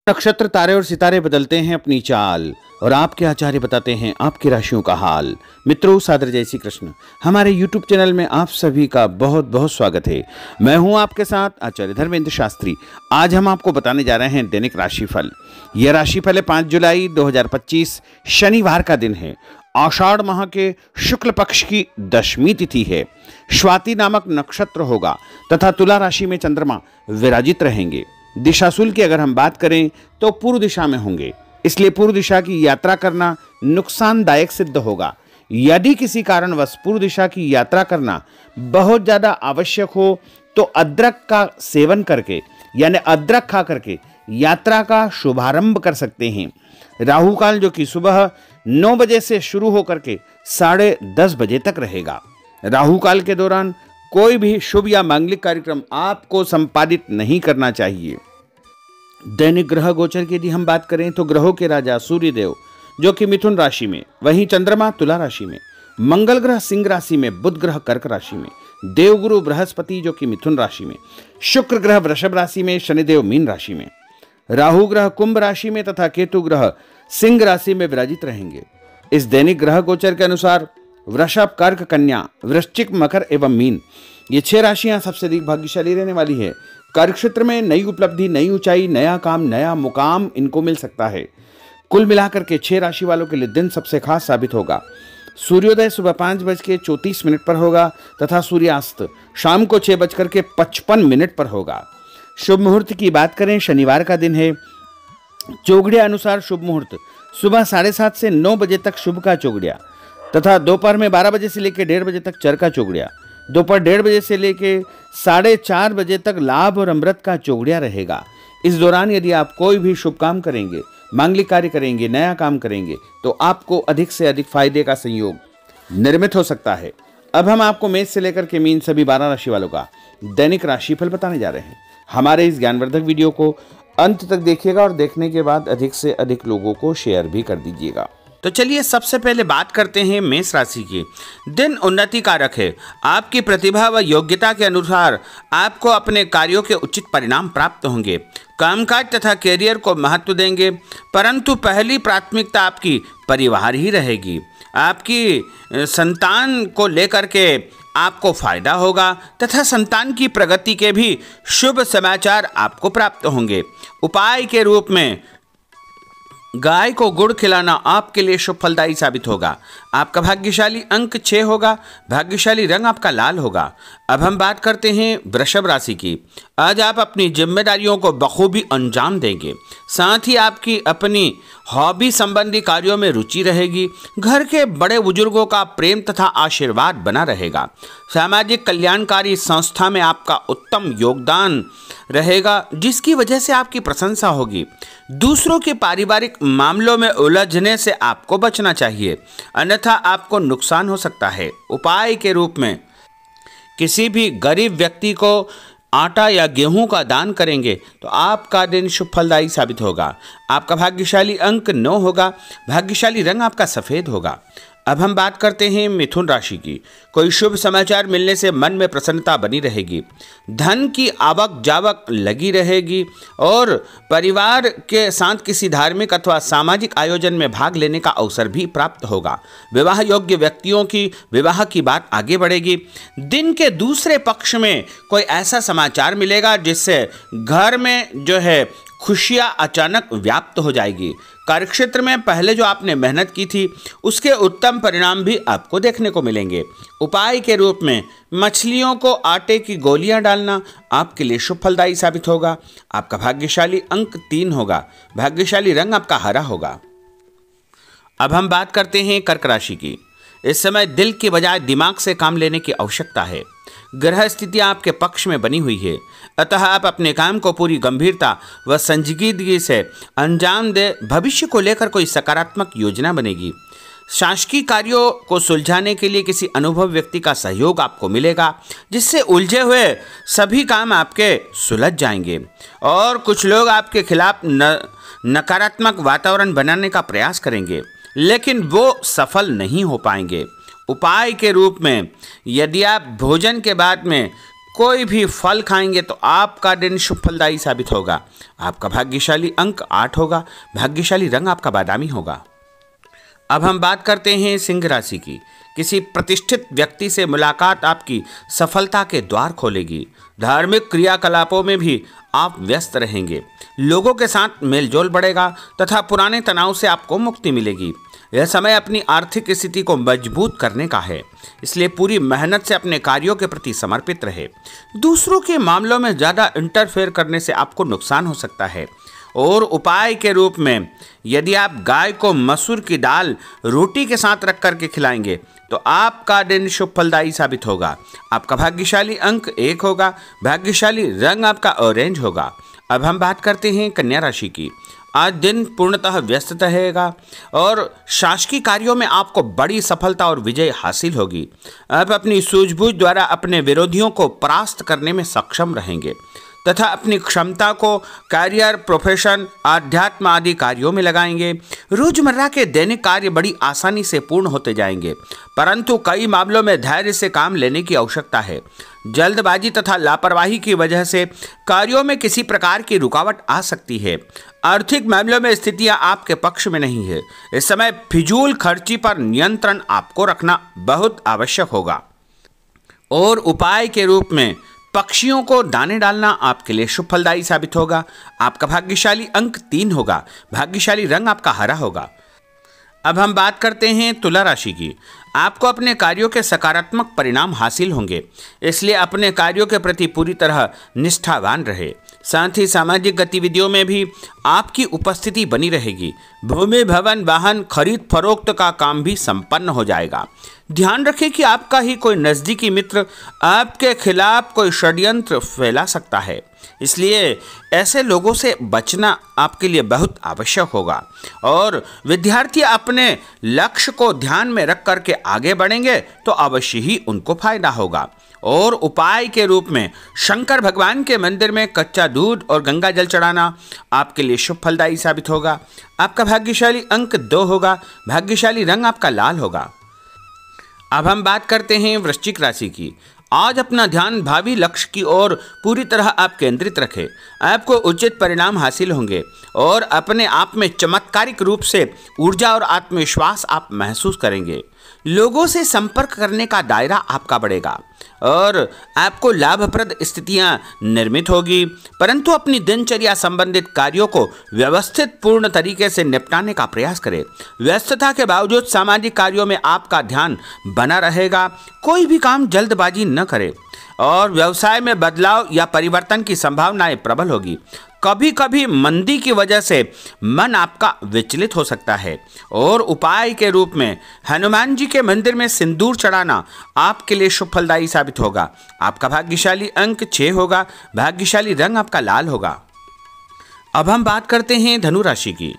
नक्षत्र तारे और सितारे बदलते हैं अपनी चाल और आपके आचार्य बताते हैं आपकी राशियों का हाल। मित्रों, सादर जय श्री कृष्ण। हमारे YouTube चैनल में आप सभी का बहुत बहुत स्वागत है। मैं हूं आपके साथ आचार्य धर्मेंद्र शास्त्री। आज हम आपको बताने जा रहे हैं दैनिक राशिफल। यह राशिफल है 5 जुलाई 2025 शनिवार का दिन है। आषाढ़ माह के शुक्ल पक्ष की दशमी तिथि है। स्वाति नामक नक्षत्र होगा तथा तुला राशि में चंद्रमा विराजित रहेंगे। दिशाशूल की अगर हम बात करें तो पूर्व दिशा में होंगे, इसलिए पूर्व दिशा की यात्रा करना नुकसानदायक सिद्ध होगा। यदि किसी कारणवश पूर्व दिशा की यात्रा करना बहुत ज्यादा आवश्यक हो तो अदरक का सेवन करके यानी अदरक खा करके यात्रा का शुभारंभ कर सकते हैं। राहु काल जो कि सुबह 9 बजे से शुरू होकर के 10:30 बजे तक रहेगा। राहु काल के दौरान कोई भी शुभ या मांगलिक कार्यक्रम आपको संपादित नहीं करना चाहिए। दैनिक ग्रह गोचर की यदि हम बात करें तो ग्रहों के राजा सूर्य देव जो कि मिथुन राशि में, वहीं चंद्रमा तुला राशि में, मंगल ग्रह सिंह राशि में, बुध ग्रह कर्क राशि में, देवगुरु बृहस्पति जो कि मिथुन राशि में, शुक्र ग्रह वृषभ राशि में, शनिदेव मीन राशि में, राहु ग्रह कुंभ राशि में तथा केतु ग्रह सिंह राशि में विराजित रहेंगे। इस दैनिक ग्रह गोचर के अनुसार वृषभ, कर्क, कन्या, वृश्चिक, मकर एवं मीन ये 6 राशियां सबसे अधिक भाग्यशाली रहने वाली है। कार्य क्षेत्र में नई उपलब्धि, नई ऊंचाई, नया काम, नया मुकाम इनको मिल सकता है। कुल मिलाकर के 6 राशि वालों के लिए दिन सबसे खास साबित होगा। सूर्योदय सुबह 5:34 पर होगा तथा सूर्यास्त शाम को 6:55 पर होगा। शुभ मुहूर्त की बात करें, शनिवार का दिन है। चौघड़िया अनुसार शुभ मुहूर्त सुबह 7:30 से 9 बजे तक शुभ का चौघड़िया तथा दोपहर में 12 बजे से लेकर 1:30 बजे तक चर का चौघड़िया, दोपहर 1:30 बजे से लेकर 4:30 बजे तक लाभ और अमृत का चौघड़िया रहेगा। इस दौरान यदि आप कोई भी शुभ काम करेंगे, मांगलिक कार्य करेंगे, नया काम करेंगे तो आपको अधिक से अधिक फायदे का संयोग निर्मित हो सकता है। अब हम आपको मेष से लेकर के मीन सभी 12 राशि वालों का दैनिक राशिफल बताने जा रहे हैं। हमारे इस ज्ञानवर्धक वीडियो को अंत तक देखिएगा और देखने के बाद अधिक से अधिक लोगों को शेयर भी कर दीजिएगा। तो चलिए सबसे पहले बात करते हैं मेष राशि की। दिन उन्नति कारक है। आपकी प्रतिभा व योग्यता के अनुसार आपको अपने कार्यों के उचित परिणाम प्राप्त होंगे। कामकाज तथा कैरियर को महत्व देंगे, परंतु पहली प्राथमिकता आपकी परिवार ही रहेगी। आपकी संतान को लेकर के आपको फायदा होगा तथा संतान की प्रगति के भी शुभ समाचार आपको प्राप्त होंगे। उपाय के रूप में गाय को गुड़ खिलाना आपके लिए शुभ फलदायी साबित होगा। आपका भाग्यशाली अंक 6 होगा। भाग्यशाली रंग आपका लाल होगा। अब हम बात करते हैं वृषभ राशि की। आज आप अपनी जिम्मेदारियों को बखूबी अंजाम देंगे। साथ ही आपकी अपनी हॉबी संबंधी कार्यों में रुचि रहेगी। घर के बड़े बुजुर्गों का प्रेम तथा आशीर्वाद बना रहेगा। सामाजिक कल्याणकारी संस्था में आपका उत्तम योगदान रहेगा, जिसकी वजह से आपकी प्रशंसा होगी। दूसरों के पारिवारिक मामलों में उलझने से आपको बचना चाहिए, अन्यथा आपको नुकसान हो सकता है। उपाय के रूप में किसी भी गरीब व्यक्ति को आटा या गेहूं का दान करेंगे तो आपका दिन शुभ फलदायी साबित होगा। आपका भाग्यशाली अंक 9 होगा। भाग्यशाली रंग आपका सफ़ेद होगा। अब हम बात करते हैं मिथुन राशि की। कोई शुभ समाचार मिलने से मन में प्रसन्नता बनी रहेगी। धन की आवक जावक लगी रहेगी और परिवार के साथ किसी धार्मिक अथवा सामाजिक आयोजन में भाग लेने का अवसर भी प्राप्त होगा। विवाह योग्य व्यक्तियों की विवाह की बात आगे बढ़ेगी। दिन के दूसरे पक्ष में कोई ऐसा समाचार मिलेगा जिससे घर में जो है खुशियाँ अचानक व्याप्त हो जाएगी। कार्यक्षेत्र में पहले जो आपने मेहनत की थी उसके उत्तम परिणाम भी आपको देखने को मिलेंगे। उपाय के रूप में मछलियों को आटे की गोलियां डालना आपके लिए शुभ फलदायी साबित होगा। आपका भाग्यशाली अंक 3 होगा। भाग्यशाली रंग आपका हरा होगा। अब हम बात करते हैं कर्क राशि की। इस समय दिल के बजाय दिमाग से काम लेने की आवश्यकता है। ग्रह स्थितियाँ आपके पक्ष में बनी हुई है, अतः आप अपने काम को पूरी गंभीरता व संजीदगी से अंजाम दे। भविष्य को लेकर कोई सकारात्मक योजना बनेगी। शासकीय कार्यों को सुलझाने के लिए किसी अनुभवी व्यक्ति का सहयोग आपको मिलेगा, जिससे उलझे हुए सभी काम आपके सुलझ जाएंगे। और कुछ लोग आपके खिलाफ नकारात्मक वातावरण बनाने का प्रयास करेंगे, लेकिन वो सफल नहीं हो पाएंगे। उपाय के रूप में यदि आप भोजन के बाद में कोई भी फल खाएंगे तो आपका दिन शुभ फलदायी साबित होगा। आपका भाग्यशाली अंक 8 होगा। भाग्यशाली रंग आपका बादामी होगा। अब हम बात करते हैं सिंह राशि की। किसी प्रतिष्ठित व्यक्ति से मुलाकात आपकी सफलता के द्वार खोलेगी। धार्मिक क्रियाकलापों में भी आप व्यस्त रहेंगे। लोगों के साथ मेलजोल बढ़ेगा तथा पुराने तनाव से आपको मुक्ति मिलेगी। यह समय अपनी आर्थिक स्थिति को मजबूत करने का है, इसलिए पूरी मेहनत से अपने कार्यों के प्रति समर्पित रहे। दूसरों के मामलों में ज़्यादा इंटरफेयर करने से आपको नुकसान हो सकता है। और उपाय के रूप में यदि आप गाय को मसूर की दाल रोटी के साथ रख करके खिलाएंगे तो आपका दिन शुभ फलदायी साबित होगा। आपका भाग्यशाली अंक 1 होगा। भाग्यशाली रंग आपका ऑरेंज होगा। अब हम बात करते हैं कन्या राशि की। आज दिन पूर्णतः व्यस्त रहेगा और शासकीय कार्यों में आपको बड़ी सफलता और विजय हासिल होगी। आप अपनी सूझबूझ द्वारा अपने विरोधियों को परास्त करने में सक्षम रहेंगे तथा अपनी क्षमता को करियर, प्रोफेशन, आध्यात्म आदि कार्यों में लगाएंगे। रोजमर्रा के दैनिक कार्य बड़ी आसानी से पूर्ण होते जाएंगे, परंतु कई मामलों में धैर्य से काम लेने की आवश्यकता है। जल्दबाजी तथा लापरवाही की वजह से कार्यों में किसी प्रकार की रुकावट आ सकती है। आर्थिक मामलों में स्थितियां आपके पक्ष में नहीं है। इस समय फिजूल खर्ची पर नियंत्रण आपको रखना बहुत आवश्यक होगा। और उपाय के रूप में पक्षियों को दाने डालना आपके लिए शुभ फलदायी साबित होगा। आपका भाग्यशाली अंक 3 होगा। भाग्यशाली रंग आपका हरा होगा। अब हम बात करते हैं तुला राशि की। आपको अपने कार्यों के सकारात्मक परिणाम हासिल होंगे, इसलिए अपने कार्यों के प्रति पूरी तरह निष्ठावान रहे। साथ ही सामाजिक गतिविधियों में भी आपकी उपस्थिति बनी रहेगी। भूमि, भवन, वाहन खरीद फरोख्त का काम भी संपन्न हो जाएगा। ध्यान रखें कि आपका ही कोई नज़दीकी मित्र आपके खिलाफ कोई षड्यंत्र फैला सकता है, इसलिए ऐसे लोगों से बचना आपके लिए बहुत आवश्यक होगा। और विद्यार्थी अपने लक्ष्य को ध्यान में रख करके आगे बढ़ेंगे तो अवश्य ही उनको फायदा होगा। और उपाय के रूप में शंकर भगवान के मंदिर में कच्चा दूध और गंगा जल चढ़ाना आपके लिए शुभ फलदायी साबित होगा। आपका भाग्यशाली अंक 2 होगा। भाग्यशाली रंग आपका लाल होगा। अब हम बात करते हैं वृश्चिक राशि की। आज अपना ध्यान भावी लक्ष्य की ओर पूरी तरह आप केंद्रित रखें। आपको उचित परिणाम हासिल होंगे और अपने आप में चमत्कारिक रूप से ऊर्जा और आत्मविश्वास आप महसूस करेंगे। लोगों से संपर्क करने का दायरा आपका बढ़ेगा और आपको लाभप्रद स्थितियां निर्मित होगी, परंतु अपनी दिनचर्या संबंधित कार्यों को व्यवस्थित पूर्ण तरीके से निपटाने का प्रयास करें। व्यस्तता के बावजूद सामाजिक कार्यों में आपका ध्यान बना रहेगा। कोई भी काम जल्दबाजी न करें और व्यवसाय में बदलाव या परिवर्तन की संभावनाएं प्रबल होगी। कभी कभी मंदी की वजह से मन आपका विचलित हो सकता है। और उपाय के रूप में हनुमान जी के मंदिर में सिंदूर चढ़ाना आपके लिए शुभ फलदायी साबित होगा। आपका भाग्यशाली अंक 6 होगा। भाग्यशाली रंग आपका लाल होगा। अब हम बात करते हैं धनु राशि की।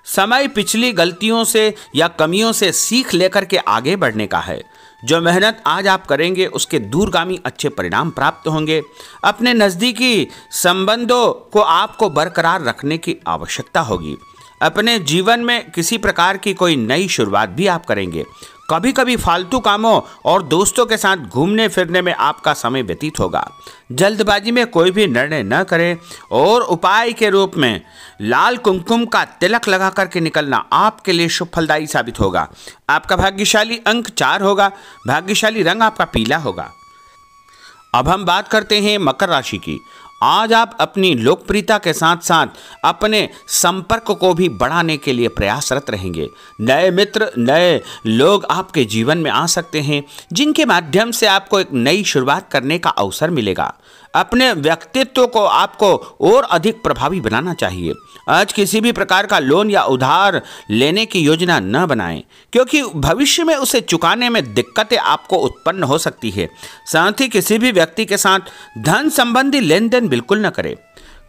समय पिछली गलतियों से या कमियों से सीख लेकर के आगे बढ़ने का है। जो मेहनत आज आप करेंगे उसके दूरगामी अच्छे परिणाम प्राप्त होंगे। अपने नज़दीकी संबंधों को आपको बरकरार रखने की आवश्यकता होगी। अपने जीवन में किसी प्रकार की कोई नई शुरुआत भी आप करेंगे। कभी कभी फालतू कामों और दोस्तों के साथ घूमने फिरने में आपका समय व्यतीत होगा। जल्दबाजी में कोई भी निर्णय न करें। और उपाय के रूप में लाल कुमकुम का तिलक लगा करके निकलना आपके लिए शुभ फलदायी साबित होगा। आपका भाग्यशाली अंक 4 होगा। भाग्यशाली रंग आपका पीला होगा। अब हम बात करते हैं मकर राशि की। आज आप अपनी लोकप्रियता के साथ साथ अपने संपर्क को भी बढ़ाने के लिए प्रयासरत रहेंगे। नए मित्र, नए लोग आपके जीवन में आ सकते हैं, जिनके माध्यम से आपको एक नई शुरुआत करने का अवसर मिलेगा। अपने व्यक्तित्व को आपको और अधिक प्रभावी बनाना चाहिए। आज किसी भी प्रकार का लोन या उधार लेने की योजना न बनाएं, क्योंकि भविष्य में उसे चुकाने में दिक्कतें आपको उत्पन्न हो सकती है। साथ ही किसी भी व्यक्ति के साथ धन संबंधी लेन देन बिल्कुल न करें।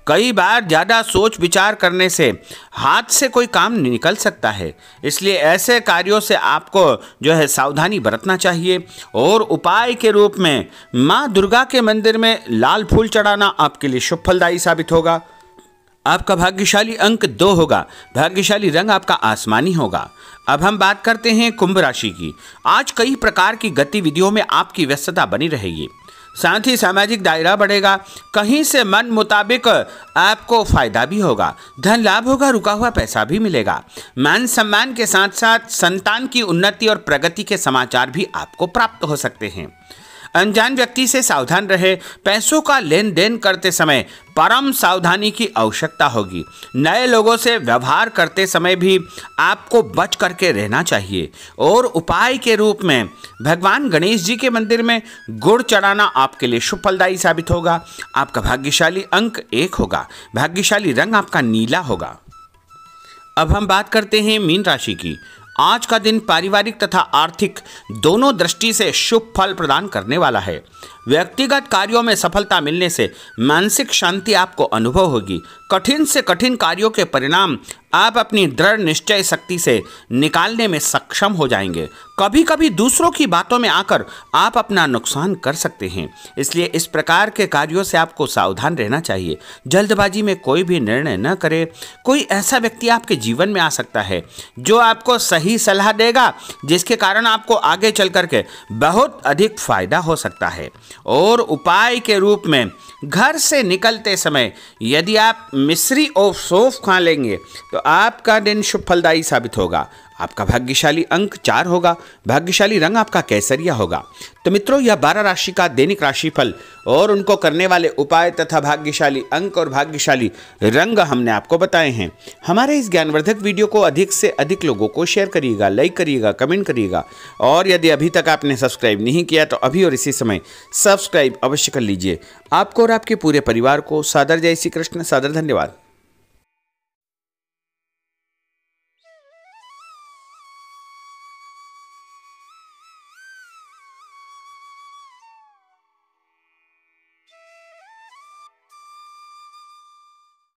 कई बार ज़्यादा सोच विचार करने से हाथ से कोई काम निकल सकता है, इसलिए ऐसे कार्यों से आपको जो है सावधानी बरतना चाहिए। और उपाय के रूप में माँ दुर्गा के मंदिर में लाल फूल चढ़ाना आपके लिए शुभ फलदायी साबित होगा। आपका भाग्यशाली अंक 2 होगा। भाग्यशाली रंग आपका आसमानी होगा। अब हम बात करते हैं कुंभ राशि की। आज कई प्रकार की गतिविधियों में आपकी व्यस्तता बनी रहेगी। साथ ही सामाजिक दायरा बढ़ेगा। कहीं से मन मुताबिक आपको फायदा भी होगा, धन लाभ होगा, रुका हुआ पैसा भी मिलेगा। मान सम्मान के साथ साथ संतान की उन्नति और प्रगति के समाचार भी आपको प्राप्त हो सकते हैं। अनजान व्यक्ति से सावधान रहे। पैसों का लेन देन करते समय परम सावधानी की आवश्यकता होगी। नए लोगों से व्यवहार करते समय भी आपको बच करके रहना चाहिए। और उपाय के रूप में भगवान गणेश जी के मंदिर में गुड़ चढ़ाना आपके लिए शुभ फलदायी साबित होगा। आपका भाग्यशाली अंक 1 होगा। भाग्यशाली रंग आपका नीला होगा। अब हम बात करते हैं मीन राशि की। आज का दिन पारिवारिक तथा आर्थिक दोनों दृष्टि से शुभ फल प्रदान करने वाला है। व्यक्तिगत कार्यों में सफलता मिलने से मानसिक शांति आपको अनुभव होगी। कठिन से कठिन कार्यों के परिणाम आप अपनी दृढ़ निश्चय शक्ति से निकालने में सक्षम हो जाएंगे। कभी कभी दूसरों की बातों में आकर आप अपना नुकसान कर सकते हैं, इसलिए इस प्रकार के कार्यों से आपको सावधान रहना चाहिए। जल्दबाजी में कोई भी निर्णय न करें। कोई ऐसा व्यक्ति आपके जीवन में आ सकता है जो आपको सही सलाह देगा, जिसके कारण आपको आगे चल करके बहुत अधिक फायदा हो सकता है। और उपाय के रूप में घर से निकलते समय यदि आप मिश्री और सौंफ खा लेंगे तो आपका दिन शुभ फलदायी साबित होगा। आपका भाग्यशाली अंक 4 होगा। भाग्यशाली रंग आपका केसरिया होगा। तो मित्रों, यह 12 राशि का दैनिक राशिफल और उनको करने वाले उपाय तथा भाग्यशाली अंक और भाग्यशाली रंग हमने आपको बताए हैं। हमारे इस ज्ञानवर्धक वीडियो को अधिक से अधिक लोगों को शेयर करिएगा, लाइक करिएगा, कमेंट करिएगा। और यदि अभी तक आपने सब्सक्राइब नहीं किया तो अभी और इसी समय सब्सक्राइब अवश्य कर लीजिए। आपको और आपके पूरे परिवार को सादर जय श्री कृष्ण, सादर धन्यवाद।